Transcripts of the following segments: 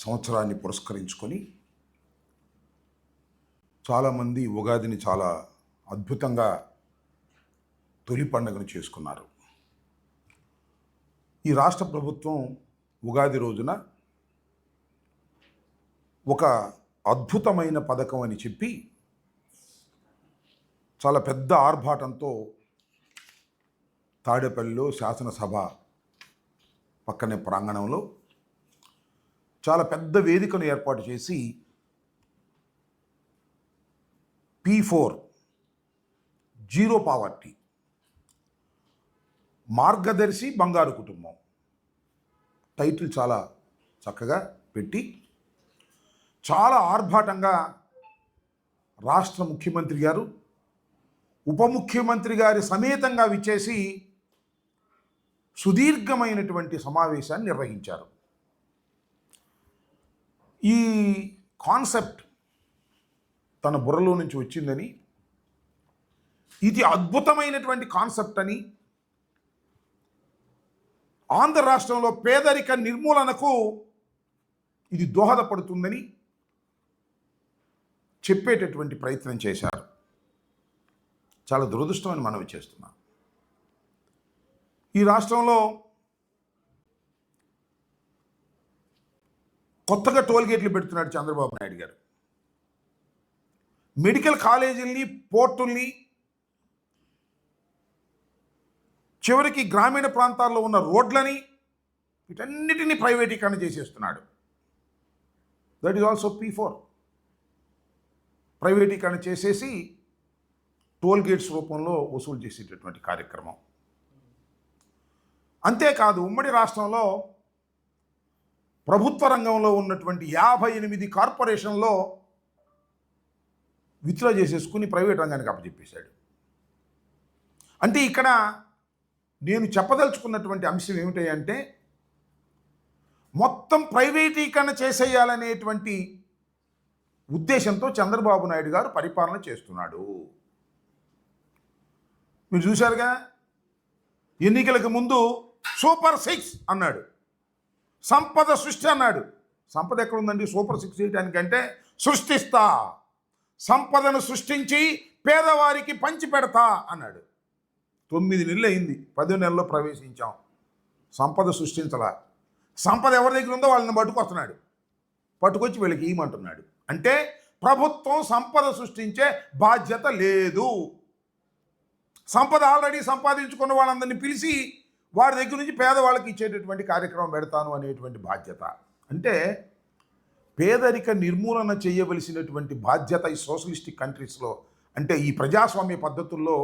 సంవత్సరాన్ని పురస్కరించుకొని చాలామంది ఉగాదిని చాలా అద్భుతంగా తొలి పండుగను చేసుకున్నారు. ఈ రాష్ట్ర ప్రభుత్వం ఉగాది రోజున ఒక అద్భుతమైన పథకం అని చెప్పి చాలా పెద్ద ఆర్భాటంతో తాడేపల్లిలో శాసనసభ పక్కనే ప్రాంగణంలో చాలా పెద్ద వేదికను ఏర్పాటు చేసి P4 జీరో పావర్టీ మార్గదర్శి బంగారు కుటుంబం టైటిల్ చాలా చక్కగా పెట్టి చాలా ఆర్భాటంగా రాష్ట్ర ముఖ్యమంత్రి గారు ఉప ముఖ్యమంత్రి గారి సమేతంగా విచ్చేసి సుదీర్ఘమైనటువంటి సమావేశాన్ని నిర్వహించారు. ఈ కాన్సెప్ట్ తన బుర్రలో నుంచి వచ్చిందని, ఇది అద్భుతమైనటువంటి కాన్సెప్ట్ అని, ఆంధ్ర రాష్ట్రంలో పేదరిక నిర్మూలనకు ఇది దోహదపడుతుందని చెప్పేటటువంటి ప్రయత్నం చేశారు. చాలా దురదృష్టమని మనవి చేస్తున్నాం. ఈ రాష్ట్రంలో కొత్తగా టోల్గేట్లు పెడుతున్నాడు చంద్రబాబు నాయుడు గారు. మెడికల్ కాలేజీల్ని, పోర్టుల్ని, చివరికి గ్రామీణ ప్రాంతాల్లో ఉన్న రోడ్లని వీటన్నిటినీ ప్రైవేటీకరణ చేసేస్తున్నాడు. That is also P4. ప్రైవేటీకరణ చేసేసి టోల్గేట్స్ రూపంలో వసూలు చేసేటటువంటి కార్యక్రమం. అంతేకాదు, ఉమ్మడి రాష్ట్రంలో ప్రభుత్వ రంగంలో ఉన్నటువంటి 58 కార్పొరేషన్లో విత్డ్రా చేసేసుకుని ప్రైవేట్ రంగానికి అప్పచెప్పేశాడు. అంటే ఇక్కడ నేను చెప్పదలుచుకున్నటువంటి అంశం ఏమిటంటే, మొత్తం ప్రైవేటీకరణ చేసేయాలనేటువంటి ఉద్దేశంతో చంద్రబాబు నాయుడు గారు పరిపాలన చేస్తున్నాడు. మీరు చూశారుగా, ఎన్నికలకు ముందు సూపర్ 6 అన్నాడు, సంపద సృష్టి అన్నాడు. సంపద ఎక్కడుందండి సూపర్ 6 చేయడానికంటే? సృష్టిస్తా, సంపదను సృష్టించి పేదవారికి పంచి పెడతా అన్నాడు. 9 నెలలు అయింది, 10వ నెలలో ప్రవేశించాం. సంపద సృష్టించలా. సంపద ఎవరి దగ్గర ఉందో వాళ్ళని పట్టుకొస్తున్నాడు, పట్టుకొచ్చి వీళ్ళకి ఇవ్వమంటున్నాడు. అంటే ప్రభుత్వం సంపద సృష్టించే బాధ్యత లేదు. సంపద ఆల్రెడీ సంపాదించుకున్న వాళ్ళందరినీ పిలిచి వారి దగ్గర నుంచి పేదవాళ్ళకి ఇచ్చేటటువంటి కార్యక్రమం పెడతాను అనేటువంటి బాధ్యత. అంటే పేదరిక నిర్మూలన చేయవలసినటువంటి బాధ్యత ఈ సోషలిస్టిక్ కంట్రీస్లో, అంటే ఈ ప్రజాస్వామ్య పద్ధతుల్లో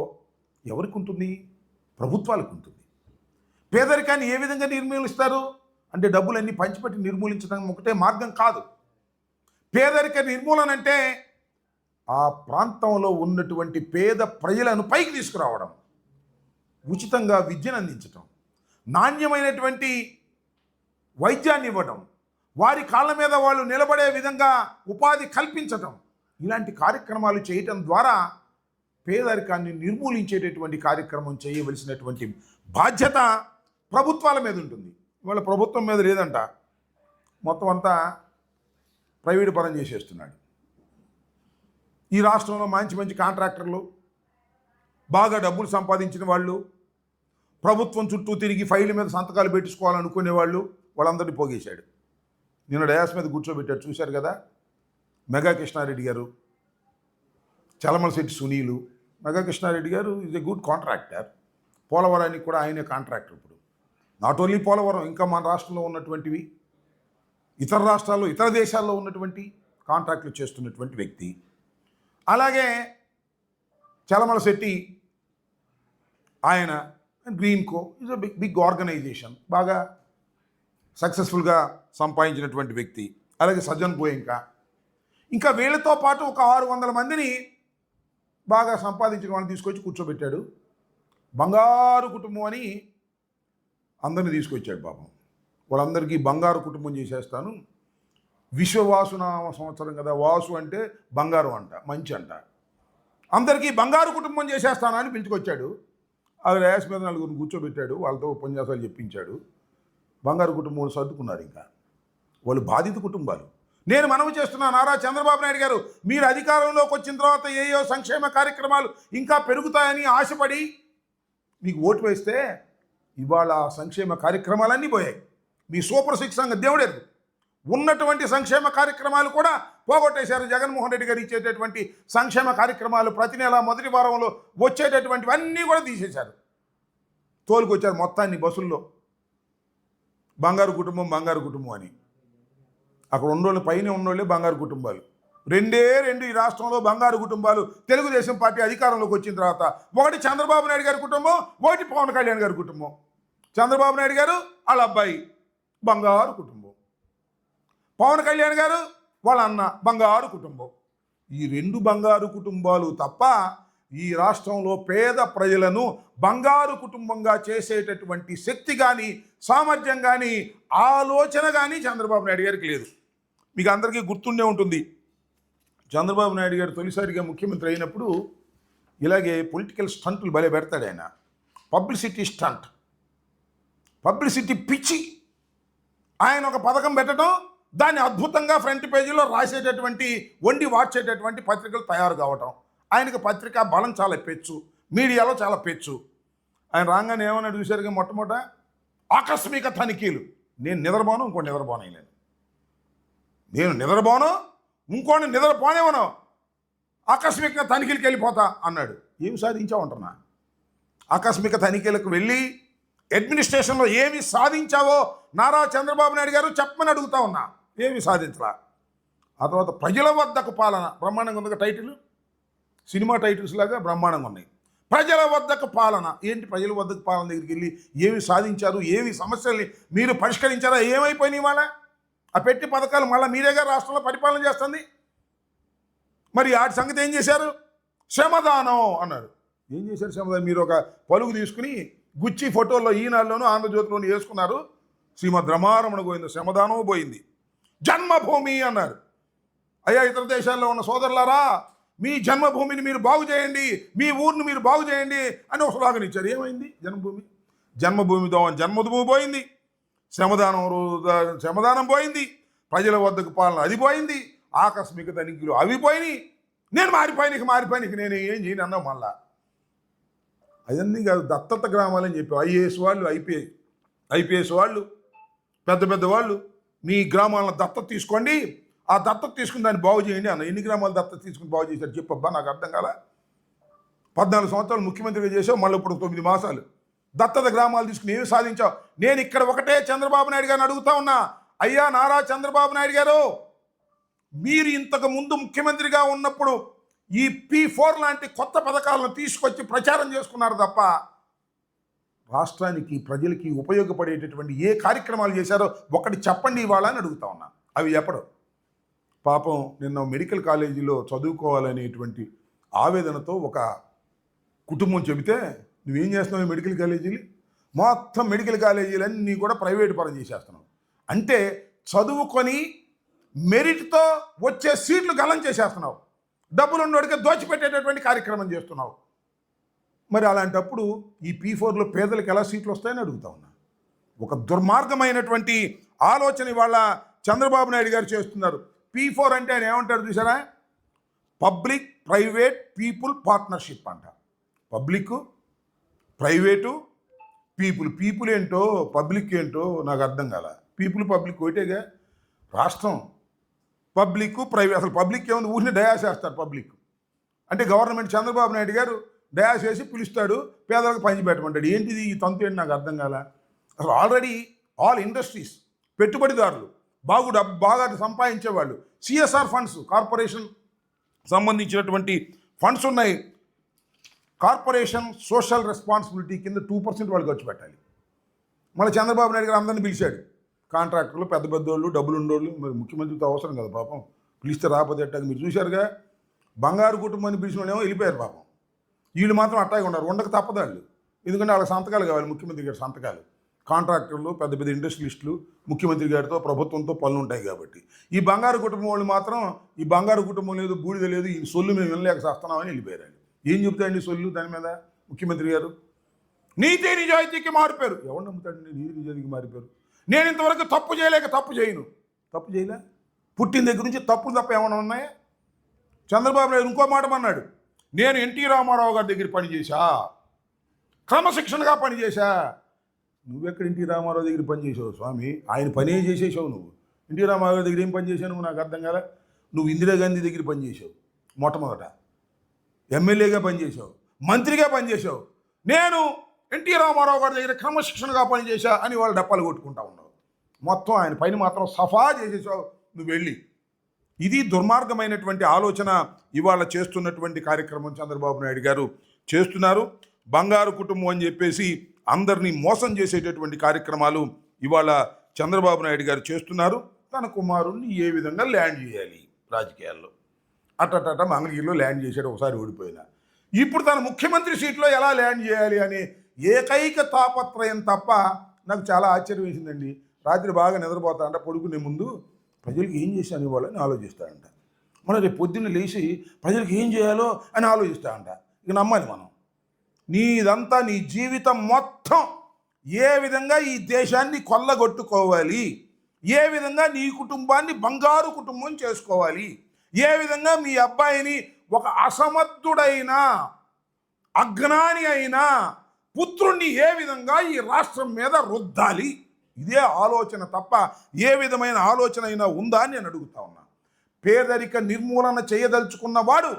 ఎవరికి ఉంటుంది? ప్రభుత్వాలకు ఉంటుంది. పేదరికాన్ని ఏ విధంగా నిర్మూలిస్తారు అంటే, డబ్బులన్నీ పంచిపెట్టి నిర్మూలించడం ఒకటే మార్గం కాదు. పేదరిక నిర్మూలన అంటే ఆ ప్రాంతంలో ఉన్నటువంటి పేద ప్రజలను పైకి తీసుకురావడం, ఉచితంగా విద్యను అందించటం, నాణ్యమైనటువంటి వైద్యాన్ని ఇవ్వడం, వారి కాళ్ళ మీద వాళ్ళు నిలబడే విధంగా ఉపాధి కల్పించటం, ఇలాంటి కార్యక్రమాలు చేయటం ద్వారా పేదరికాన్ని నిర్మూలించేటటువంటి కార్యక్రమం చేయవలసినటువంటి బాధ్యత ప్రభుత్వాల మీద ఉంటుంది. ఇవాళ ప్రభుత్వం మీద లేదంట, మొత్తం అంతా ప్రైవేటు పరం చేసేస్తున్నాడు. ఈ రాష్ట్రంలో మంచి మంచి కాంట్రాక్టర్లు, బాగా డబ్బులు సంపాదించిన వాళ్ళు, ప్రభుత్వం చుట్టూ తిరిగి ఫైళ్ళ మీద సంతకాలు పెట్టించుకోవాలనుకునే వాళ్ళందరినీ పోగేశాడు. నిన్న డయాస్ మీద కూర్చోబెట్టాడు, చూశారు కదా. మెగా కృష్ణారెడ్డి గారు, చలమలశెట్టి సునీలు. మెగా కృష్ణారెడ్డి గారు ఈజ్ ఎ గుడ్ కాంట్రాక్టర్. పోలవరానికి కూడా ఆయనే కాంట్రాక్టర్. ఇప్పుడు నాట్ ఓన్లీ పోలవరం, ఇంకా మన రాష్ట్రంలో ఉన్నటువంటివి, ఇతర రాష్ట్రాల్లో, ఇతర దేశాల్లో ఉన్నటువంటి కాంట్రాక్టులు చేస్తున్నటువంటి వ్యక్తి. అలాగే చలమలశెట్టి, ఆయన Greenko is a big organization, బాగా సక్సెస్ఫుల్గా సంపాదించినటువంటి వ్యక్తి. అలాగే సజ్జన్ గోయంకా, ఇంకా వీళ్ళతో పాటు ఒక 600 మందిని బాగా సంపాదించిన వాళ్ళని తీసుకొచ్చి కూర్చోబెట్టాడు. బంగారు కుటుంబం అని అందరిని తీసుకొచ్చాడు. పాపం వాళ్ళందరికీ బంగారు కుటుంబం చేసేస్తాను, విశ్వవాసునామ సంవత్సరం కదా, వాసు అంటే బంగారం అంట, మంచి అంట, అందరికీ బంగారు కుటుంబం చేసేస్తాను అని పిలుచుకొచ్చాడు. ఆ రేస్ మీద 4 కూర్చోబెట్టాడు, వాళ్ళతో ఉపన్యాసాలు చెప్పించాడు. బంగారు కుటుంబం సర్దుకున్నారు. ఇంకా వాళ్ళు బాధిత కుటుంబాలు. నేను మనవి చేస్తున్నా, నారా చంద్రబాబు నాయుడు గారు, మీరు అధికారంలోకి వచ్చిన తర్వాత ఏయో సంక్షేమ కార్యక్రమాలు ఇంకా పెరుగుతాయని ఆశపడి మీకు ఓటు వేస్తే ఇవాళ సంక్షేమ కార్యక్రమాలన్నీ పోయాయి. మీ సూపర్ సిక్స్ సంఘ దేవుడేరు ఉన్నటువంటి సంక్షేమ కార్యక్రమాలు కూడా పోగొట్టేశారు. జగన్మోహన్ రెడ్డి గారు ఇచ్చేటటువంటి సంక్షేమ కార్యక్రమాలు ప్రతి నెల మొదటి వారంలో వచ్చేటటువంటివన్నీ కూడా తీసేశారు. తోలుకొచ్చారు మొత్తాన్ని బస్సుల్లో. బంగారు కుటుంబం అని. అక్కడ ఉన్నోళ్ళు పైన ఉన్నోళ్ళే బంగారు కుటుంబాలు. రెండే రెండు ఈ రాష్ట్రంలో బంగారు కుటుంబాలు తెలుగుదేశం పార్టీ అధికారంలోకి వచ్చిన తర్వాత. ఒకటి చంద్రబాబు నాయుడు గారి కుటుంబం, ఒకటి పవన్ కళ్యాణ్ గారి కుటుంబం. చంద్రబాబు నాయుడు గారు వాళ్ళ అబ్బాయి బంగారు కుటుంబం, పవన్ కళ్యాణ్ గారు వాళ్ళ అన్న బంగారు కుటుంబం. ఈ రెండు బంగారు కుటుంబాలు తప్ప ఈ రాష్ట్రంలో పేద ప్రజలను బంగారు కుటుంబంగా చేసేటటువంటి శక్తి కానీ, సామర్థ్యం కానీ, ఆలోచన కానీ చంద్రబాబు నాయుడు గారికి లేదు. మీకు అందరికీ గుర్తుండే ఉంటుంది, చంద్రబాబు నాయుడు గారు తొలిసారిగా ముఖ్యమంత్రి అయినప్పుడు ఇలాగే పొలిటికల్ స్టంట్లు భలే పెడతాడు ఆయన. పబ్లిసిటీ స్టంట్, పబ్లిసిటీ పిచ్చి. ఆయన ఒక పథకం పెట్టడం, దాన్ని అద్భుతంగా ఫ్రంట్ పేజీలో రాసేటటువంటి, వండి వార్చేటటువంటి పత్రికలు తయారు కావటం. ఆయనకు పత్రికా బలం చాలా పెచ్చు, మీడియాలో చాలా పెచ్చు. ఆయన రాగానే ఏమన్నా చూశారుగా, మొట్టమొదట ఆకస్మిక తనిఖీలు. నేను నిద్రపోను, ఇంకోటి నిద్రపోనలేను, నేను నిద్రపోను, ఇంకోటి నిద్రపోనేవను, ఆకస్మిక తనిఖీలకు వెళ్ళిపోతా అన్నాడు. ఏమి సాధించావంటున్నా? ఆకస్మిక తనిఖీలకు వెళ్ళి అడ్మినిస్ట్రేషన్లో ఏమి సాధించావో నారా చంద్రబాబు నాయుడు గారు చెప్పమని అడుగుతా ఉన్నా. ఏమి సాధించలా. ఆ తర్వాత ప్రజల వద్దకు పాలన, బ్రహ్మాండంగా ఉంది టైటిల్, సినిమా టైటిల్స్ లాగా బ్రహ్మాండంగా ఉన్నాయి. ప్రజల వద్దకు పాలన. ఏంటి ప్రజల వద్దకు పాలన దగ్గరికి వెళ్ళి ఏమి సాధించారు, ఏమి సమస్యల్ని మీరు పరిష్కరించారా, ఏమైపోయినాయి వాళ్ళ ఆ పెట్టి పథకాలు మళ్ళీ మీరేగా రాష్ట్రంలో పరిపాలన చేస్తుంది. మరి వాటి సంగతి ఏం చేశారు? శ్రమదానం అన్నారు. ఏం చేశారు శ్రమదానం? మీరు ఒక పలుగు తీసుకుని గుచ్చి ఫోటోల్లో ఈనాడులోనూ ఆంధ్రజ్యోతిలోనూ వేసుకున్నారు. శ్రీమద్ రమారమణ గోవింద శ్రమదానం పోయింది. జన్మభూమి అన్నారు. అయ్యా ఇతర దేశాల్లో ఉన్న సోదరులారా, మీ జన్మభూమిని మీరు బాగు చేయండి, మీ ఊరిని మీరు బాగు చేయండి అని ఒక స్లోగన్ ఇచ్చారు. ఏమైంది? జన్మభూమి పోయింది, శ్రమదానం పోయింది, ప్రజల వద్దకు పాలన అది పోయింది, ఆకస్మిక తనిఖీలు అవి పోయినాయి. నేను మారిపోయినకి నేను ఏం చేయను అన్నావు. మళ్ళా అవన్నీ కాదు, దత్తత గ్రామాలని చెప్పి ఐఏఎస్ వాళ్ళు, ఐపీఎస్ వాళ్ళు, పెద్ద వాళ్ళు మీ గ్రామాలను దత్తత తీసుకోండి, ఆ దత్తత తీసుకుని దాన్ని బాగు చేయండి అన్న. ఎన్ని గ్రామాలు దత్తత తీసుకుని బాగు చేశారు చెప్పబ్బా, నాకు అర్థం కాల. 14 సంవత్సరాలు ముఖ్యమంత్రిగా చేసావు, మళ్ళీ ఇప్పుడు 9 మాసాలు దత్తత గ్రామాలు తీసుకుని ఏమి సాధించావు? నేను ఇక్కడ ఒకటే చంద్రబాబు నాయుడు గారిని అడుగుతా ఉన్నా, అయ్యా నారా చంద్రబాబు నాయుడు గారు, మీరు ఇంతకు ముందు ముఖ్యమంత్రిగా ఉన్నప్పుడు ఈ P4 లాంటి కొత్త పథకాలను తీసుకొచ్చి ప్రచారం చేసుకున్నారు తప్ప రాష్ట్రానికి, ప్రజలకి ఉపయోగపడేటటువంటి ఏ కార్యక్రమాలు చేశారో ఒకటి చెప్పండి ఇవాళ అని అడుగుతా ఉన్నా. అవి చెప్పడం. పాపం నిన్న మెడికల్ కాలేజీలో చదువుకోవాలనేటువంటి ఆవేదనతో ఒక కుటుంబం చెబితే, నువ్వేం చేస్తున్నావు మెడికల్ కాలేజీలు? మొత్తం మెడికల్ కాలేజీలన్నీ కూడా ప్రైవేటు పరం చేసేస్తున్నావు. అంటే చదువుకొని మెరిట్తో వచ్చే సీట్లు గల్లం చేసేస్తున్నావు, డబ్బులు ఉన్నోడికి దోచిపెట్టేటటువంటి కార్యక్రమం చేస్తున్నావు. మరి అలాంటప్పుడు ఈ P4లో పేదలకు ఎలా సీట్లు వస్తాయని అడుగుతా ఉన్నా. ఒక దుర్మార్గమైనటువంటి ఆలోచన ఇవాళ చంద్రబాబు నాయుడు గారు చేస్తున్నారు. P4 అంటే ఆయన ఏమంటారు చూసారా? పబ్లిక్ ప్రైవేట్ పీపుల్ పార్ట్నర్షిప్ అంట. పబ్లిక్, ప్రైవేటు, పీపుల్ ఏంటో పబ్లిక్ ఏంటో నాకు అర్థం కాల. పబ్లిక్ ఒకటేగా రాష్ట్రం. పబ్లిక్ ప్రైవేట్, అసలు పబ్లిక్ ఏముంది? ఊరిని డయాస్ వేస్తారు. పబ్లిక్ అంటే గవర్నమెంట్. చంద్రబాబు నాయుడు గారు డయాస్ వేసి పిలుస్తాడు, పేదలకు పంచి పెట్టమంటాడు. ఏంటిది ఈ తంతు ఏంటి నాకు అర్థం కాల. అసలు ఆల్రెడీ ఆల్ ఇండస్ట్రీస్, పెట్టుబడిదారులు, బాగా సంపాదించేవాళ్ళు, CSR ఫండ్స్, కార్పొరేషన్ సంబంధించినటువంటి ఫండ్స్ ఉన్నాయి. కార్పొరేషన్ సోషల్ రెస్పాన్సిబిలిటీ కింద 2% వాళ్ళు ఖర్చు పెట్టాలి. మళ్ళీ చంద్రబాబు నాయుడు గారు అందరినీ పిలిచాడు. కాంట్రాక్టర్లు, పెద్దోళ్ళు, డబ్బులు ఉండోళ్ళు. మరి ముఖ్యమంత్రితో అవసరం కదా పాపం, పిలిస్తే రాకపోతే ఎట్టాక. మీరు చూశారుగా, బంగారు కుటుంబాన్ని పిలిచిన వాళ్ళేమో వెళ్ళిపోయారు పాపం. వీళ్ళు మాత్రం అట్టాగే ఉన్నారు. ఉండక తప్పదాళ్ళు, ఎందుకంటే వాళ్ళకి సంతకాలు కావాలి, ముఖ్యమంత్రి గారి సంతకాలు. కాంట్రాక్టర్లు, పెద్ద ఇండస్ట్రియలిస్టులు ముఖ్యమంత్రి గారితో, ప్రభుత్వంతో పనులు ఉంటాయి కాబట్టి. ఈ బంగారు కుటుంబం వాళ్ళు మాత్రం, ఈ బంగారు కుటుంబం లేదు, బూడిద లేదు, ఈ సొల్లు మేము వినలేక చేస్తున్నామని వెళ్ళిపోయారు. ఏం చెప్తాయండి సొల్లు దాని మీద ముఖ్యమంత్రి గారు? నీతి నిజాయితీకి మారిపోయారు. ఎవరు నమ్ముతాడండి నీతి నిజాయితీకి మారిపోయారు? నేను ఇంతవరకు తప్పు చేయలేక తప్పు చేయను, తప్పు చేయలే. పుట్టిన దగ్గర నుంచి తప్పులు తప్ప ఏమైనా ఉన్నాయా? చంద్రబాబు నాయుడు ఇంకో మాట అన్నాడు, నేను ఎన్టీ రామారావు గారి దగ్గర పనిచేశా, క్రమశిక్షణగా పనిచేశా. నువ్వెక్కడ ఎన్టీ రామారావు దగ్గర పనిచేసావు స్వామి? ఆయన పనే చేసేసావు నువ్వు. ఎన్టీ రామారావు గారి దగ్గర ఏం పనిచేసావు నువ్వు? నాకు అర్థం కదా. నువ్వు ఇందిరాగాంధీ దగ్గర పనిచేసావు, మొట్టమొదట ఎమ్మెల్యేగా పనిచేసావు, మంత్రిగా పనిచేసావు. నేను ఎన్టీ రామారావు గారి దగ్గర క్రమశిక్షణగా పనిచేశా అని వాళ్ళు డప్పాలు కొట్టుకుంటా ఉన్నావు. మొత్తం ఆయన పైన మాత్రం సఫా చేసేసావు నువ్వు వెళ్ళి. ఇది దుర్మార్గమైనటువంటి ఆలోచన ఇవాళ చేస్తున్నటువంటి కార్యక్రమం చంద్రబాబు నాయుడు గారు చేస్తున్నారు. బంగారు కుటుంబం అని చెప్పేసి అందరినీ మోసం చేసేటటువంటి కార్యక్రమాలు ఇవాళ చంద్రబాబు నాయుడు గారు చేస్తున్నారు. తన కుమారుణ్ణి ఏ విధంగా ల్యాండ్ చేయాలి రాజకీయాల్లో, అట్టట మంగళగిరిలో ల్యాండ్ చేశాడు ఒకసారి ఓడిపోయినా. ఇప్పుడు తన ముఖ్యమంత్రి సీట్లో ఎలా ల్యాండ్ చేయాలి అనే ఏకైక తాపత్రయం తప్ప. నాకు చాలా ఆశ్చర్యం వేసిందండి. రాత్రి బాగా నిద్రపోతా అంట, పడుకునే ముందు ప్రజలకు ఏం చేశాను ఇవ్వాలని ఆలోచిస్తాడంట. మనం రేపు పొద్దున్న లేచి ప్రజలకు ఏం చేయాలో అని ఆలోచిస్తాడంట. ఇక నమ్మాలి మనం. నీదంతా నీ జీవితం మొత్తం ఏ విధంగా ఈ దేశాన్ని కొల్లగొట్టుకోవాలి, ఏ విధంగా నీ కుటుంబాన్ని బంగారు కుటుంబం చేసుకోవాలి, ఏ విధంగా మీ అబ్బాయిని ఒక అసమర్థుడైన అజ్ఞాని అయిన పుత్రుణ్ణి ఏ విధంగా ఈ రాష్ట్రం మీద రుద్దాలి, ఇదే ఆలోచన తప్ప ఏ విధమైన ఆలోచన అయినా ఉందా అని నేను అడుగుతా ఉన్నా. పేదరిక నిర్మూలన చేయదలుచుకున్న వాడు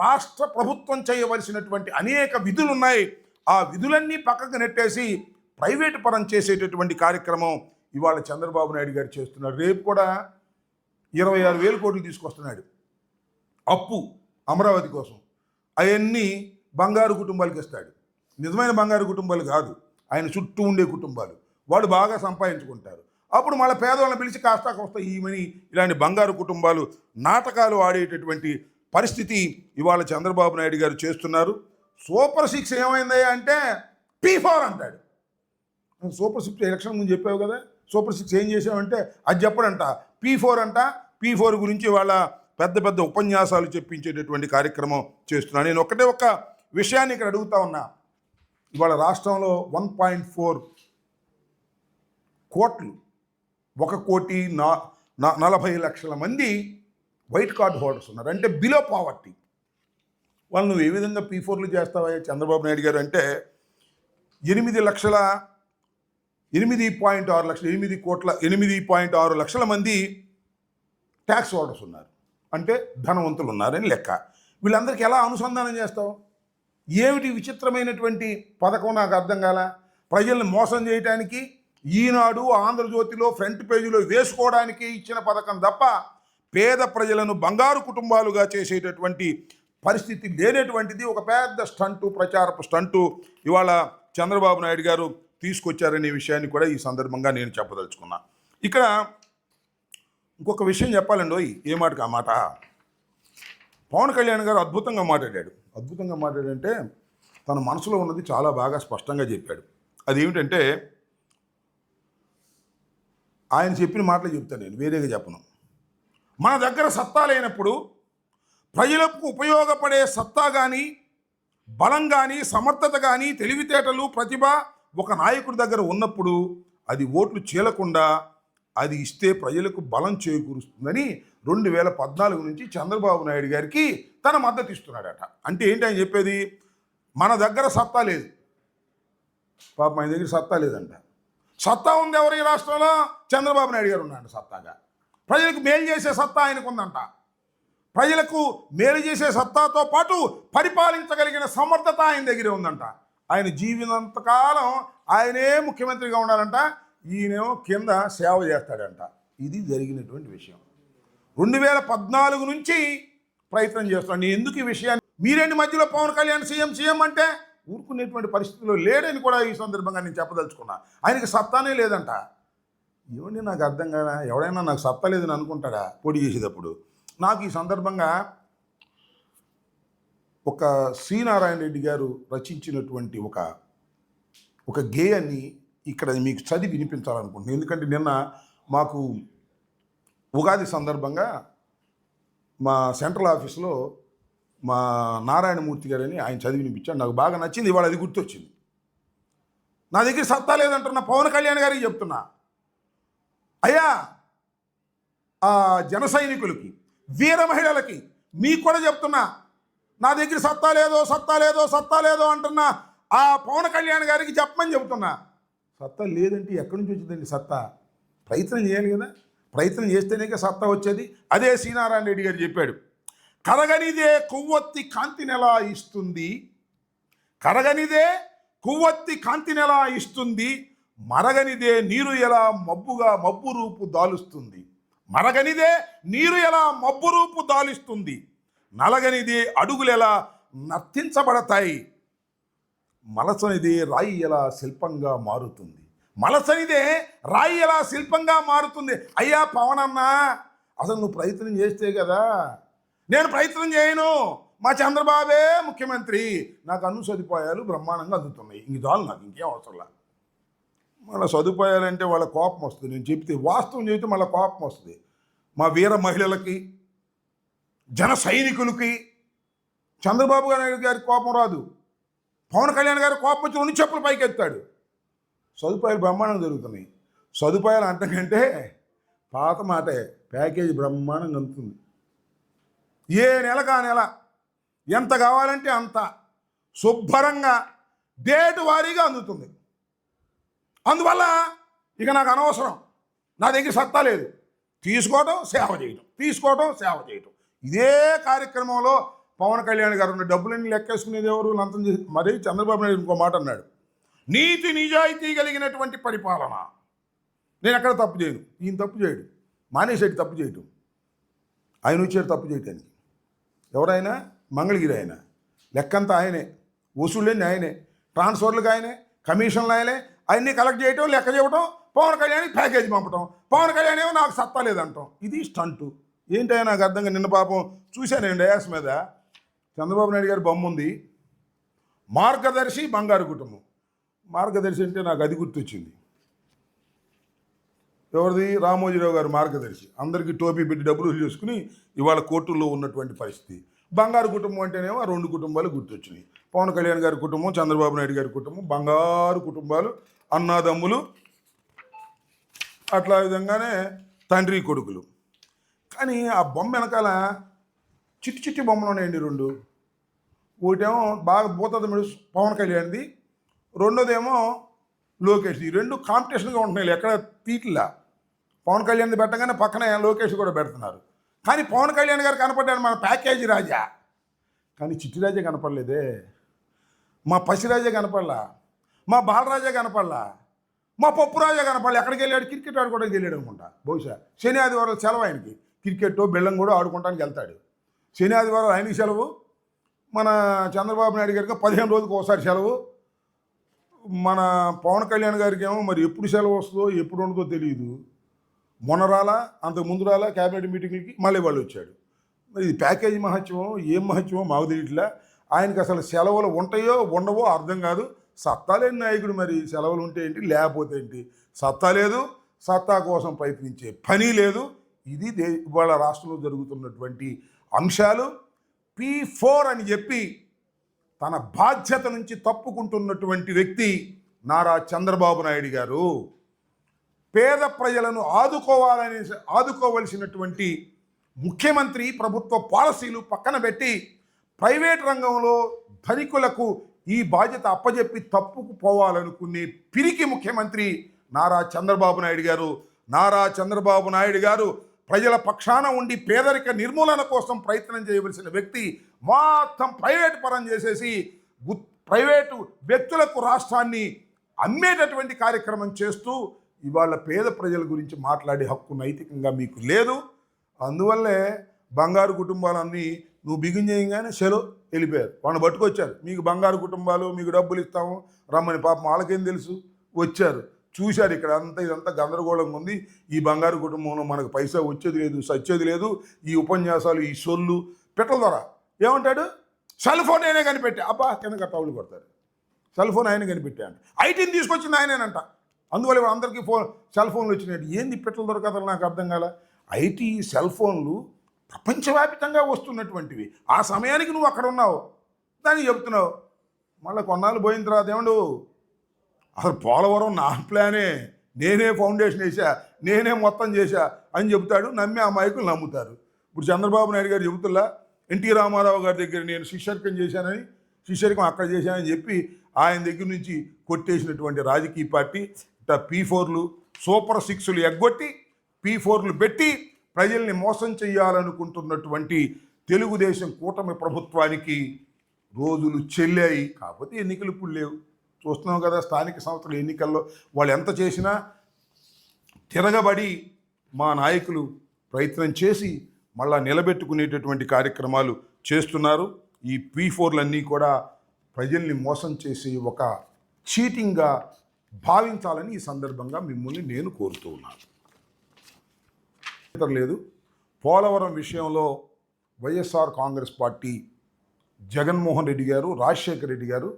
రాష్ట్ర ప్రభుత్వం చేయవలసినటువంటి అనేక విధులు ఉన్నాయి. ఆ విధులన్నీ పక్కకు నెట్టేసి ప్రైవేటు పరం చేసేటటువంటి కార్యక్రమం ఇవాళ చంద్రబాబు నాయుడు గారు చేస్తున్నారు. రేపు కూడా 26,000 కోట్లు తీసుకొస్తున్నాడు అప్పు అమరావతి కోసం. అవన్నీ బంగారు కుటుంబాలకు ఇస్తాడు. నిజమైన బంగారు కుటుంబాలు కాదు, ఆయన చుట్టూ ఉండే కుటుంబాలు. వాళ్ళు బాగా సంపాదించుకుంటారు. అప్పుడు మళ్ళీ పేదవాళ్ళని పిలిచి కాస్త కోస్త ఈమని ఇలాంటి బంగారు కుటుంబాలు నాటకాలు ఆడేటటువంటి పరిస్థితి ఇవాళ చంద్రబాబు నాయుడు గారు చేస్తున్నారు. సూపర్ 6 ఏమైంది అంటే P4 అంటాడు. సూపర్ 6 ఎలక్షన్ ముందు చెప్పావు కదా, సూపర్ 6 ఏం చేసావంటే అది చెప్పడంట. P4 అంట. P4 గురించి వాళ్ళ పెద్ద పెద్ద ఉపన్యాసాలు చెప్పించేటటువంటి కార్యక్రమం చేస్తున్నాను. నేను ఒక్క విషయాన్ని ఇక్కడ అడుగుతా ఉన్నా. ఇవాళ రాష్ట్రంలో 1.4 కోట్లు, 1,40,00,000 మంది వైట్ కార్డ్ హోల్డర్స్ ఉన్నారు. అంటే బిలో పావర్టీ. వాళ్ళు నువ్వు ఏ విధంగా P4లు చేస్తావా చంద్రబాబు నాయుడు గారు అంటే 8.6 లక్షల మంది ట్యాక్స్ హోల్డర్స్ ఉన్నారు. అంటే ధనవంతులు ఉన్నారని లెక్క. వీళ్ళందరికీ ఎలా అనుసంధానం చేస్తావు? ఏమిటి విచిత్రమైనటువంటి పథకం నాకు అర్థం కాల. ప్రజల్ని మోసం చేయడానికి ఈనాడు ఆంధ్రజ్యోతిలో ఫ్రంట్ పేజీలో వేసుకోవడానికి ఇచ్చిన పథకం తప్ప పేద ప్రజలను బంగారు కుటుంబాలుగా చేసేటటువంటి పరిస్థితి లేనటువంటిది ఒక పెద్ద స్టంటు, ప్రచారపు స్టంటు ఇవాళ చంద్రబాబు నాయుడు గారు తీసుకొచ్చారనే విషయాన్ని కూడా ఈ సందర్భంగా నేను చెప్పదలుచుకున్నా. ఇక్కడ ఇంకొక విషయం చెప్పాలండి. ఏ మాటకు ఆ మాట. పవన్ కళ్యాణ్ గారు అద్భుతంగా మాట్లాడంటే తన మనసులో ఉన్నది చాలా బాగా స్పష్టంగా చెప్పాడు. అదేమిటంటే ఆయన చెప్పిన మాటలు చెప్తాను, నేను వేరేగా చెప్పను. మన దగ్గర సత్తా లేనప్పుడు, ప్రజలకు ఉపయోగపడే సత్తా కానీ, బలం కానీ, సమర్థత కానీ, తెలివితేటలు, ప్రతిభ ఒక నాయకుడి దగ్గర ఉన్నప్పుడు అది ఓట్లు చీలకుండా అది ఇస్తే ప్రజలకు బలం చేకూరుస్తుందని 2014 నుంచి చంద్రబాబు నాయుడు గారికి తన మద్దతు ఇస్తున్నాడట. అంటే ఏంటి ఆయన చెప్పేది? మన దగ్గర సత్తా లేదు. పాపం ఆయన దగ్గర సత్తా లేదంట. సత్తా ఉంది ఎవరు ఈ రాష్ట్రంలో? చంద్రబాబు నాయుడు గారు ఉన్నాడు సత్తాగా. ప్రజలకు మేలు చేసే సత్తా ఆయనకు ఉందంట. ప్రజలకు మేలు చేసే సత్తాతో పాటు పరిపాలించగలిగిన సమర్థత ఆయన దగ్గరే ఉందంట. ఆయన జీవితంతకాలం ఆయనే ముఖ్యమంత్రిగా ఉండాలంట, ఈయనేమో కింద సేవ చేస్తాడంట. ఇది జరిగినటువంటి విషయం. 2014 నుంచి ప్రయత్నం చేస్తున్నాను. నేను ఎందుకు ఈ విషయాన్ని మీరేంటి మధ్యలో పవన్ కళ్యాణ్ సీఎం అంటే ఊరుకునేటువంటి పరిస్థితిలో లేడని కూడా ఈ సందర్భంగా నేను చెప్పదలుచుకున్నా. ఆయనకి సత్తానే లేదంట. ఏమండి నాకు అర్థం కాదా? ఎవడైనా నాకు సత్తా లేదని అనుకుంటాడా పోటీ చేసేటప్పుడు? నాకు ఈ సందర్భంగా ఒక సి నారాయణ రెడ్డి గారు రచించినటువంటి ఒక గేయాన్ని ఇక్కడ మీకు చదివి వినిపించాలనుకుంటున్నాను. ఎందుకంటే నిన్న మాకు ఉగాది సందర్భంగా మా సెంట్రల్ ఆఫీస్లో మా నారాయణమూర్తి గారని ఆయన చదివి వినిపించాడు. నాకు బాగా నచ్చింది. ఇవాళ అది గుర్తొచ్చింది. నా దగ్గర సత్తా లేదంటున్న పవన్ కళ్యాణ్ గారికి చెప్తున్నా, అయ్యా జన సైనికులకి, వీర మహిళలకి మీకు కూడా చెప్తున్నా, నా దగ్గర సత్తా లేదో అంటున్నా ఆ పవన్ కళ్యాణ్ గారికి చెప్పమని చెబుతున్నా. సత్తా లేదంటే ఎక్కడి నుంచి వచ్చిందండి సత్తా? ప్రయత్నం చేయాలి కదా, ప్రయత్నం చేస్తేనే సత్తా వచ్చేది. అదే శ్రీనారాయణ రెడ్డి గారు చెప్పాడు, కరగనిదే కొవ్వొత్తి కాంతినెలా ఇస్తుంది, కరగనిదే కొవ్వొత్తి కాంతినెలా ఇస్తుంది, మరగనిదే నీరు ఎలా మబ్బు రూపు దాలుస్తుంది, మరగనిదే నీరు ఎలా మబ్బు రూపు దాలుస్తుంది, నలగనిదే అడుగులెలా నర్తించబడతాయి, మలసనిదే రాయి ఎలా శిల్పంగా మారుతుంది, మలసనిదే రాయి ఎలా శిల్పంగా మారుతుంది. అయ్యా పవన్ అన్నా, అసలు నువ్వు ప్రయత్నం చేస్తే కదా. నేను ప్రయత్నం చేయను, మా చంద్రబాబే ముఖ్యమంత్రి, నాకు అన్ని సదుపాయాలు బ్రహ్మాండంగా అందుతున్నాయి, ఇంక చాలు, నాకు ఇంకేం అవసరంలా. మళ్ళీ సదుపాయాలంటే వాళ్ళ కోపం వస్తుంది, నేను చెప్తే వాస్తవం చెబితే మళ్ళీ కోపం వస్తుంది. మా వీర మహిళలకి, జన సైనికులకి చంద్రబాబు నాయుడు గారికి కోపం రాదు, పవన్ కళ్యాణ్ గారి కోపం వచ్చి 2 చెప్పులు పైకి ఎత్తాడు. సదుపాయాలు బ్రహ్మాండంగా జరుగుతున్నాయి. సదుపాయాలు అంటకంటే పాత మాటే, ప్యాకేజీ బ్రహ్మాండంగా అందుతుంది. ఏ నెలకు ఆ నెల ఎంత కావాలంటే అంత శుభ్రంగా డేటు వారీగా అందుతుంది. అందువల్ల ఇక నాకు అనవసరం, నా దగ్గర సత్తా లేదు, తీసుకోవటం సేవ చేయటం. ఇదే కార్యక్రమంలో పవన్ కళ్యాణ్ గారు ఉన్న డబ్బులన్నీ లెక్కేసుకునేది ఎవరు? లంచం చేసి. మరి చంద్రబాబు నాయుడు ఇంకో మాట అన్నాడు, నీతి నిజాయితీ కలిగినటువంటి పరిపాలన. నేను ఎక్కడ తప్పు చేయను, ఈయన తప్పు చేయడు, మానేసేటి తప్పు చేయటం, ఆయన వచ్చాడు తప్పు చేయటానికి. ఎవరైనా మంగళగిరి ఆయన, లెక్కంతా ఆయనే, వసూళ్ళని ఆయనే, ట్రాన్స్ఫర్లకు ఆయనే, కమిషన్లు ఆయనే, అన్నీ కలెక్ట్ చేయటం, లెక్క చేయటం, పవన్ కళ్యాణ్కి ప్యాకేజీ పంపటం, పవన్ కళ్యాణ్ ఏమో నాకు సత్తా లేదంటాం. ఇది స్టంటు. ఏంటో నాకు అర్థంగా. నిన్న పాపం చూశాను డయాస్ మీద చంద్రబాబు నాయుడు గారి బొమ్మ ఉంది, మార్గదర్శి బంగారు కుటుంబం. మార్గదర్శి అంటే నాకు అది గుర్తొచ్చింది. ఎవరిది? రామోజీరావు గారు మార్గదర్శి. అందరికీ టోపీ పెట్టి డబ్బులు చేసుకుని ఇవాళ కోర్టుల్లో ఉన్నటువంటి పరిస్థితి. బంగారు కుటుంబం అంటేనేమో 2 కుటుంబాలు గుర్తొచ్చినాయి. పవన్ కళ్యాణ్ గారి కుటుంబం, చంద్రబాబు నాయుడు గారి కుటుంబం, బంగారు కుటుంబాలు, అన్నాదమ్ములు, అట్లా విధంగానే తండ్రి కొడుకులు. కానీ ఆ బొమ్మ వెనకాల చిట్టి బొమ్మలు ఉన్నాయండి 2. ఒకటేమో బాగా భూతదముడు పవన్ కళ్యాణ్ది, రెండోదేమో లోకేష్. ఈ 2 కాంపిటీషన్గా ఉంటున్నాయి, ఎక్కడ తీట్లా. పవన్ కళ్యాణ్ది పెట్టగానే పక్కన లోకేష్ కూడా పెడుతున్నారు. కానీ పవన్ కళ్యాణ్ గారు కనపడ్డాడు మన ప్యాకేజీ రాజా, కానీ చిట్టి రాజా కనపడలేదే, మా పసిరాజా కనపడలా, మా బాలరాజా కనపడలా, మా పప్పు రాజా కనపడలే. ఎక్కడికి వెళ్ళాడు? క్రికెట్ ఆడుకోవడానికి వెళ్ళాడు అనుకుంటా. బహుశా శని ఆదివారం సెలవు ఆయనకి, క్రికెట్ బెల్లం కూడా ఆడుకోవడానికి వెళ్తాడు. శని ఆదివారం ఆయనకి సెలవు, మన చంద్రబాబు నాయుడు గారికి 15 రోజులకు ఒకసారి సెలవు, మన పవన్ కళ్యాణ్ గారికి ఏమో మరి ఎప్పుడు సెలవు వస్తుందో ఎప్పుడు ఉండదో తెలియదు. మొన్న రాలా, అంతకు ముందు రాలా క్యాబినెట్ మీటింగ్కి, మళ్ళీ వాళ్ళు వచ్చాడు. మరి ఇది ప్యాకేజీ మహత్యమో ఏం మహత్యమో మాకు తెలియట్లా. ఆయనకి అసలు సెలవులు ఉంటాయో ఉండవో అర్థం కాదు. సత్తా లేని నాయకుడు, మరి సెలవులు ఉంటే ఏంటి, లేకపోతే ఏంటి? సత్తా లేదు, సత్తా కోసం ప్రయత్నించే పని లేదు. ఇది ఇవాళ రాష్ట్రంలో జరుగుతున్నటువంటి అంశాలు. P4 అని చెప్పి తన బాధ్యత నుంచి తప్పుకుంటున్నటువంటి వ్యక్తి నారా చంద్రబాబు నాయుడు గారు. పేద ప్రజలను ఆదుకోవలసినటువంటి ముఖ్యమంత్రి ప్రభుత్వ పాలసీలు పక్కన పెట్టి ప్రైవేట్ రంగంలో ధనికులకు ఈ బాధ్యత అప్పజెప్పి తప్పుకుపోవాలనుకునే పిరికి ముఖ్యమంత్రి నారా చంద్రబాబు నాయుడు గారు. నారా చంద్రబాబు నాయుడు గారు ప్రజల పక్షాన ఉండి పేదరిక నిర్మూలన కోసం ప్రయత్నం చేయవలసిన వ్యక్తి మొత్తం ప్రైవేట్ పరం చేసేసి ప్రైవేటు వ్యక్తులకు రాష్ట్రాన్ని అమ్మేటటువంటి కార్యక్రమం చేస్తూ ఇవాళ పేద ప్రజల గురించి మాట్లాడే హక్కు నైతికంగా మీకు లేదు. అందువల్లే బంగారు కుటుంబాలన్నీ నువ్వు బిగిన్ చేయగానే సెలవు వెళ్ళిపోయారు, వాళ్ళని పట్టుకొచ్చారు. మీకు బంగారు కుటుంబాలు, మీకు డబ్బులు ఇస్తాము రమ్మని. పాపం వాళ్ళకేం తెలుసు, వచ్చారు, చూశారు ఇక్కడ అంతా ఇదంతా గందరగోళంగా ఉంది, ఈ బంగారు కుటుంబంలో మనకు పైసా వచ్చేది లేదు, సచ్చేది లేదు. ఈ ఉపన్యాసాలు, ఈ సొల్లు పెట్టల ద్వారా ఏమంటాడు, సెల్ ఫోన్ ఆయనే కనిపెట్టా. అబ్బా కింద కట్టవులు కొడతారు. సెల్ ఫోన్ ఆయన కనిపెట్టా అంట, ఐటీని తీసుకొచ్చింది ఆయనేనంట. అందువల్ల అందరికీ సెల్ ఫోన్లు వచ్చినాయి. ఏంది పెట్టల దొరకదు నాకు అర్థం కాల. ఐటీ సెల్ ఫోన్లు ప్రపంచవ్యాప్తంగా వస్తున్నటువంటివి. ఆ సమయానికి నువ్వు అక్కడ ఉన్నావు, దానికి చెప్తున్నావు. మళ్ళీ కొన్నాళ్ళు పోయిన తర్వాత ఏమండు, అసలు పోలవరం నా ప్లానే, నేనే ఫౌండేషన్ వేసా, నేనే మొత్తం చేశా అని చెబుతాడు. నమ్మి అమాయకులు నమ్ముతారు. ఇప్పుడు చంద్రబాబు నాయుడు గారు చెబుతున్నా ఎన్టీ రామారావు గారి దగ్గర నేను శిష్యర్కం చేశానని, శిష్యర్కం అక్కడ చేశానని చెప్పి ఆయన దగ్గర నుంచి కొట్టేసినటువంటి రాజకీయ పార్టీ P4లు సూపర్ 6లు ఎగ్గొట్టి P4లు పెట్టి ప్రజల్ని మోసం చేయాలనుకుంటున్నటువంటి తెలుగుదేశం కూటమి ప్రభుత్వానికి రోజులు చెల్లాయి. కాకపోతే ఎన్నికలు ఇప్పుడు లేవు. చూస్తున్నాం కదా, స్థానిక సంస్థల ఎన్నికల్లో వాళ్ళు ఎంత చేసినా తిరగబడి మా నాయకులు ప్రయత్నం చేసి మళ్ళా నిలబెట్టుకునేటటువంటి కార్యక్రమాలు చేస్తున్నారు. ఈ P4లన్నీ కూడా ప్రజల్ని మోసం చేసి ఒక చీటింగ్గా భావించాలని ఈ సందర్భంగా మిమ్మల్ని నేను కోరుతూ ఉన్నాను. లేదు, పోలవరం విషయంలో వైఎస్ఆర్ కాంగ్రెస్ పార్టీ జగన్మోహన్ రెడ్డి గారు, రాజశేఖర రెడ్డి గారు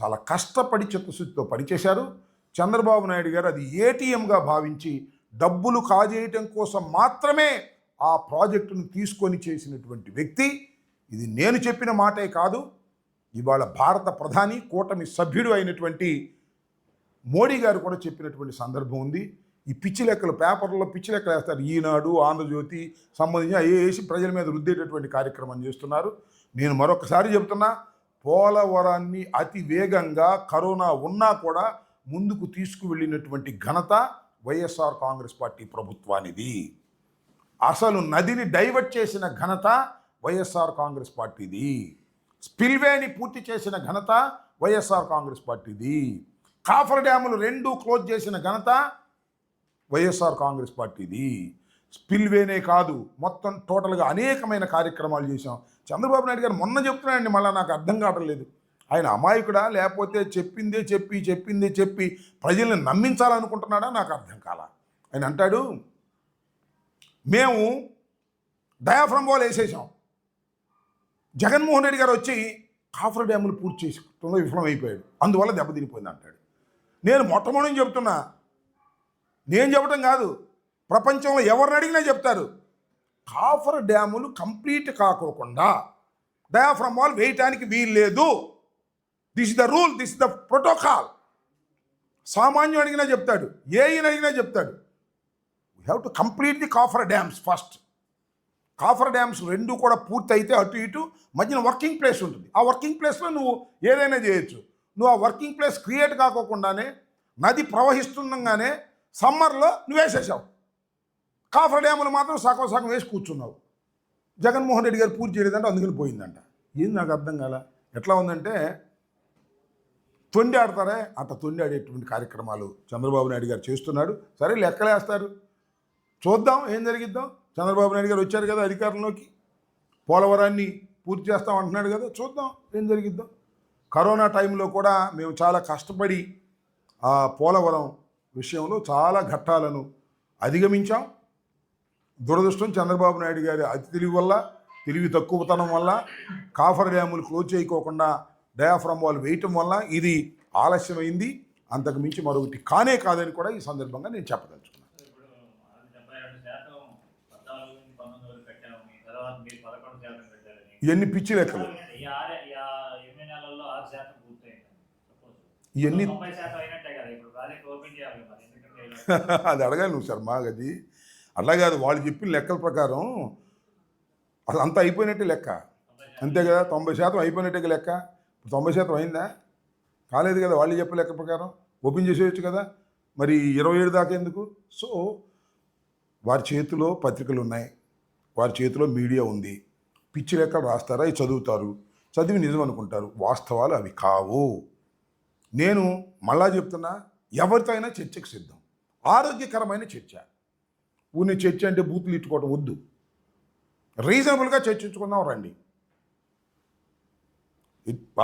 చాలా కష్టపడి చిత్తశుద్ధితో పనిచేశారు. చంద్రబాబు నాయుడు గారు అది ఏటీఎంగా భావించి డబ్బులు కాజేయటం కోసం మాత్రమే ఆ ప్రాజెక్టును తీసుకొని చేసినటువంటి వ్యక్తి. ఇది నేను చెప్పిన మాటే కాదు, ఇవాళ భారత ప్రధాని కూటమి సభ్యుడు అయినటువంటి మోడీ గారు కూడా చెప్పినటువంటి సందర్భం ఉంది. ఈ పిచ్చి లెక్కలు పేపర్లో పిచ్చి లెక్కలు వేస్తారు. ఈనాడు, ఆంధ్రజ్యోతి సంబంధించి అవి వేసి ప్రజల మీద రుద్దేటటువంటి కార్యక్రమం చేస్తున్నారు. నేను మరొకసారి చెబుతున్నా, పోలవరాన్ని అతి వేగంగా కరోనా ఉన్నా కూడా ముందుకు తీసుకువెళ్ళినటువంటి ఘనత వైఎస్ఆర్ కాంగ్రెస్ పార్టీ ప్రభుత్వానిది. అసలు నదిని డైవర్ట్ చేసిన ఘనత వైఎస్ఆర్ కాంగ్రెస్ పార్టీది. స్పిల్వేని పూర్తి చేసిన ఘనత వైఎస్ఆర్ కాంగ్రెస్ పార్టీది. కాఫర్ డ్యాములు 2 క్లోజ్ చేసిన ఘనత వైఎస్ఆర్ కాంగ్రెస్ పార్టీది. స్పిల్వేనే కాదు, మొత్తం టోటల్గా అనేకమైన కార్యక్రమాలు చేశాం. చంద్రబాబు నాయుడు గారు మొన్న చెప్తున్నాడండి, మళ్ళీ నాకు అర్థం కావట్లేదు. ఆయన అమాయకుడా లేకపోతే చెప్పిందే చెప్పి ప్రజల్ని నమ్మించాలనుకుంటున్నాడా నాకు అర్థం కాల. ఆయన అంటాడు, మేము డయాఫ్రమ్ వాల్ వేసేసాం. జగన్మోహన్ రెడ్డి గారు వచ్చి కాఫర్ డ్యాములు పూర్తి చేసుకోవడంలో విఫలమైపోయాడు, అందువల్ల దెబ్బతినిపోయింది అంటాడు. నేను మొట్టమొదటి చెప్తున్నా, నేను చెప్పడం కాదు, ప్రపంచంలో ఎవరిని అడిగినా చెప్తారు, కాఫర్ డ్యాములు కంప్లీట్ కాకోకుండా డయాఫ్రమ్ వాల్ వేయటానికి వీల్లేదు. This is the rule, this is the protocol. సామాన్యం అడిగినా చెప్తాడు, ఏఈని అడిగినా చెప్తాడు. We have to complete the coffer dams first. Coffer dams 2 కూడా పూర్తి అయితే అటు ఇటు మధ్యన వర్కింగ్ ప్లేస్ ఉంటుంది. ఆ వర్కింగ్ ప్లేస్లో నువ్వు ఏదైనా చేయొచ్చు. నువ్వు ఆ వర్కింగ్ ప్లేస్ క్రియేట్ కాకోకుండానే నది ప్రవహిస్తుండగానే సమ్మర్లో నువ్వు వేసేసావు. కాఫర్ డ్యాములు మాత్రం సగం వేసి కూర్చున్నావు. జగన్మోహన్ రెడ్డి గారు పూర్తి చేయలేదంటే అందుకని పోయిందంట. ఏది నాకు అర్థం కాల. ఎట్లా ఉందంటే తొండి ఆడతారే అంత తొండి ఆడేటువంటి కార్యక్రమాలు చంద్రబాబు నాయుడు గారు చేస్తున్నాడు. సరే లెక్కలేస్తారు, చూద్దాం ఏం జరిగిద్దాం. చంద్రబాబు నాయుడు గారు వచ్చారు కదా అధికారంలోకి, పోలవరాన్ని పూర్తి చేస్తాం అంటున్నాడు కదా, చూద్దాం ఏం జరిగిద్దాం. కరోనా టైంలో కూడా మేము చాలా కష్టపడి ఆ పోలవరం విషయంలో చాలా ఘట్టాలను అధిగమించాం. దురదృష్టం చంద్రబాబు నాయుడు గారి అతి తెలివి తక్కువతనం వల్ల కాఫర్ డ్యాములు క్లోజ్ చేయకోకుండా డయాఫ్రమ్ వాల్ వేయటం వల్ల ఇది ఆలస్యమైంది. అంతకు మించి మరొకటి కానే కాదని కూడా ఈ సందర్భంగా నేను చెప్పదలుచుకున్నాను. ఇవన్నీ పిచ్చి లెక్కలు. ఇవన్నీ అది అడగాలి నువ్వు సార్ మాకు. అది అట్లా కాదు, వాళ్ళు చెప్పిన లెక్కల ప్రకారం అసలు అంతా అయిపోయినట్టే లెక్క, అంతే కదా. 90% అయిపోయినట్టే లెక్క. 90% అయిందా? కాలేదు కదా. వాళ్ళు చెప్పే లెక్క ప్రకారం ఓపెన్ చేసేయచ్చు కదా. మరి 27 దాకా ఎందుకు? సో వారి చేతిలో పత్రికలు ఉన్నాయి, వారి చేతిలో మీడియా ఉంది. పిచ్చి లెక్కలు రాస్తారా, అవి చదువుతారు, చదివి నిజం అనుకుంటారు. వాస్తవాలు అవి కావు. నేను మళ్ళా చెప్తున్నా, ఎవరితో అయినా చర్చకు సిద్ధం. ఆరోగ్యకరమైన చర్చ. ఊరిని చర్చ అంటే బూతులు ఇట్టుకోవడం వద్దు. రీజనబుల్గా చర్చించుకుందాం రండి.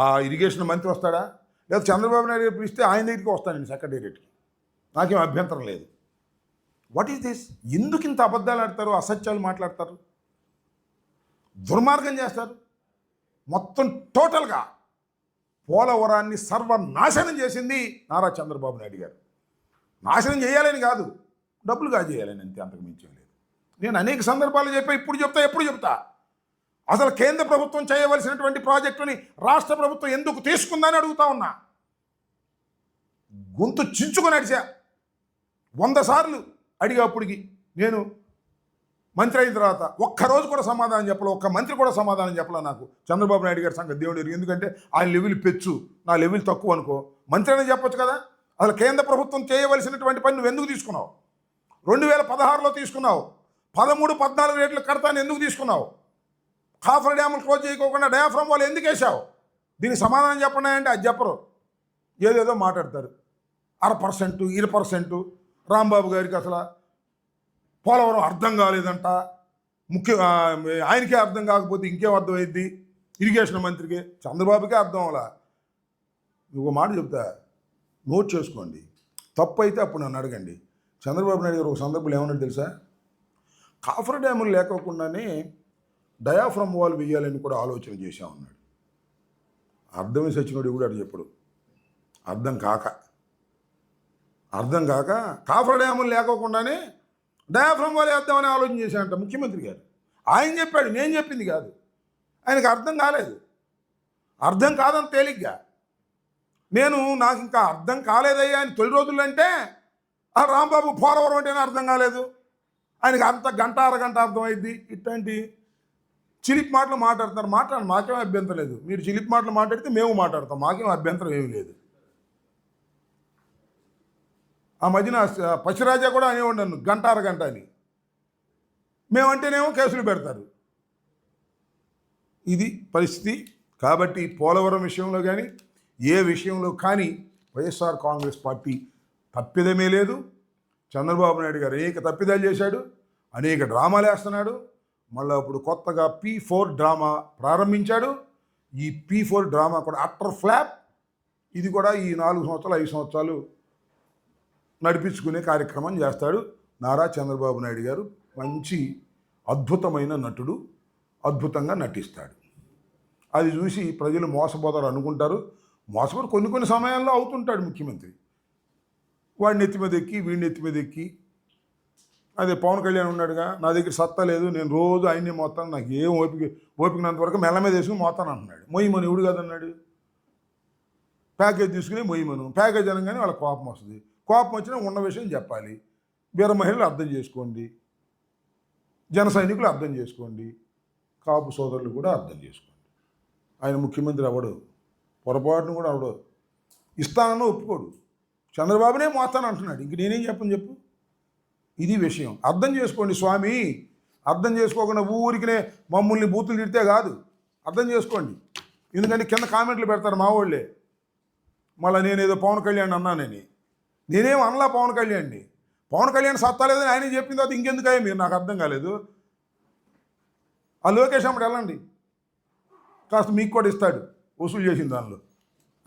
ఆ ఇరిగేషన్ మంత్రి వస్తాడా, లేదా చంద్రబాబు నాయుడు గారు పిలిస్తే ఆయన దగ్గరికి వస్తాను నేను సెక్రటేరియట్కి, నాకేం అభ్యంతరం లేదు. What is this? ఎందుకు ఇంత అబద్ధాలు ఆడతారు, అసత్యాలు మాట్లాడతారు, దుర్మార్గం చేస్తారు? మొత్తం టోటల్గా పోలవరాన్ని సర్వనాశనం చేసింది నారా చంద్రబాబు నాయుడు గారు. నాశనం చేయాలని కాదు, డబ్బులు కాజేయాలని, అంతే, అంతకు మించి లేదు. నేను అనేక సందర్భాలు చెప్పా, ఎప్పుడు చెప్తా. అసలు కేంద్ర ప్రభుత్వం చేయవలసినటువంటి ప్రాజెక్టుని రాష్ట్ర ప్రభుత్వం ఎందుకు తీసుకుందని అడుగుతా ఉన్నా. గొంతు చించుకొని నడిచా. 100 సార్లు అడిగేప్పటికి నేను మంత్రి అయిన తర్వాత ఒక్కరోజు కూడా సమాధానం చెప్పలే, ఒక్క మంత్రి కూడా సమాధానం చెప్పలే నాకు. చంద్రబాబు నాయుడు గారి సంగతి దేవుడు ఎరుగు. ఎందుకంటే ఆయన లెవెల్ పెచ్చు, నా లెవెల్ తక్కువ అనుకో. మంత్రి అని చెప్పొచ్చు కదా. అసలు కేంద్ర ప్రభుత్వం చేయవలసినటువంటి పని నువ్వు ఎందుకు తీసుకున్నావు? 2016లో తీసుకున్నావు. 13, 14 రేట్లు కడతాను ఎందుకు తీసుకున్నావు? కాఫర్ డ్యాములు క్లోజ్ చేయకోకుండా డయాఫ్రమ్ వాళ్ళు ఎందుకు వేసావు? దీనికి సమాధానం చెప్పండి అంటే అది చెప్పరు, ఏదేదో మాట్లాడతారు. 1% 2%. రాంబాబు గారికి అసలు పోలవరం అర్థం కాలేదంట. ఆయనకే అర్థం కాకపోతే ఇంకేం అర్థమైద్ది? ఇరిగేషన్ మంత్రికి, చంద్రబాబుకే అర్థం అలా. ఒక మాట చెప్తా, నోట్ చేసుకోండి. తప్పు అయితే అప్పుడు నన్ను అడగండి. చంద్రబాబు నాయుడు గారు ఒక సందర్భంలో ఏమన్నాడు తెలుసా? కాఫర్ డ్యాములు లేకోకుండానే డయాఫ్రమ్ వాల్ వేయాలని కూడా ఆలోచన చేశామన్నాడు. అర్థమే సచ్చినోడు కూడా అటు చెప్పడు. అర్థం కాక కాఫర్ డ్యాములు లేకోకుండానే డయాఫ్రమ్ వాల్ వేద్దామని ఆలోచన చేశాడంట ముఖ్యమంత్రి గారు. ఆయన చెప్పాడు, నేను చెప్పింది కాదు. ఆయనకు అర్థం కాలేదు. అర్థం కాదని తేలిగ్గా నాకు ఇంకా అర్థం కాలేదయ్యా అని తొలి రోజుల్లో అంటే, ఆ రాంబాబు పోలవరం అంటేనే అర్థం కాలేదు, ఆయనకి అంత గంట అరగంట అర్థమైద్ది. ఇట్లాంటి చిలిపి మాటలు మాట్లాడుతున్నారు. మాకేం అభ్యంతరం లేదు. మీరు చిలిపి మాటలు మాట్లాడితే మేము మాట్లాడతాం, మాకేం అభ్యంతరం ఏమీ లేదు. ఆ మధ్యన పసిరాజా కూడా అనేవాడు నన్ను గంట అరగంట అని. మేమంటేనేమో కేసులు పెడతారు. ఇది పరిస్థితి. కాబట్టి పోలవరం విషయంలో కానీ ఏ విషయంలో కానీ వైఎస్ఆర్ కాంగ్రెస్ పార్టీ తప్పిదమే లేదు. చంద్రబాబు నాయుడు గారు అనేక తప్పిదాలు చేశాడు, అనేక డ్రామాలు వేస్తున్నాడు. మళ్ళీ ఇప్పుడు కొత్తగా P4 డ్రామా ప్రారంభించాడు. ఈ P4 డ్రామా కూడా అట్టర్ ఫ్లాప్. ఇది కూడా ఈ 4 సంవత్సరాలు 5 సంవత్సరాలు నడిపించుకునే కార్యక్రమం చేస్తాడు నారా చంద్రబాబు నాయుడు గారు. మంచి అద్భుతమైన నటుడు, అద్భుతంగా నటిస్తాడు. అది చూసి ప్రజలు మోసపోతారు అనుకుంటారు. మోసపోరు కొన్ని సమయాల్లో అవుతుంటాడు ముఖ్యమంత్రి. వాడిని ఎత్తి మీద ఎక్కి వీడిని ఎత్తి మీద ఎక్కి. అదే పవన్ కళ్యాణ్ ఉన్నాడుగా, నా దగ్గర సత్తా లేదు, నేను రోజు ఆయన్ని మోస్తాను, నాకు ఏం ఓపికనంత వరకు మెల్ల మీద వేసుకుని మోస్తాను అంటున్నాడు. మొయ్యమను ఎవడు కాదన్నాడు? ప్యాకేజ్ తీసుకుని మొయ్యమను. ప్యాకేజ్ అనగానే వాళ్ళ కోపం వస్తుంది. కోపం వచ్చినా ఉన్న విషయం చెప్పాలి. వీర మహిళలు అర్థం చేసుకోండి, జన సైనికులు అర్థం చేసుకోండి, కాపు సోదరులు కూడా అర్థం చేసుకోండి. ఆయన ముఖ్యమంత్రి అవ్వడు, పొరపాటును కూడా అవ్వడు. ఇస్తానని ఒప్పుకోడు. చంద్రబాబునే మోస్తాను అంటున్నాడు. ఇంక నేనేం చెప్పు. ఇది విషయం. అర్థం చేసుకోండి స్వామి. అర్థం చేసుకోకుండా ఊరికినే మమ్మల్ని బూతులు తిడితే కాదు, అర్థం చేసుకోండి. ఎందుకంటే కింద కామెంట్లు పెడతారు మా వాళ్ళే. మళ్ళీ నేనేదో పవన్ కళ్యాణ్ అన్నానని. నేనేం అనలా పవన్ కళ్యాణ్ని. పవన్ కళ్యాణ్ సత్తా లేదని ఆయన చెప్పిన తర్వాత ఇంకెందుకయ్యా మీరు? నాకు అర్థం కాలేదు. ఆ లోకేష్ అమ్మడు వెళ్ళండి, కాస్త మీకు కూడా ఇస్తాడు వసూలు చేసిన దానిలో.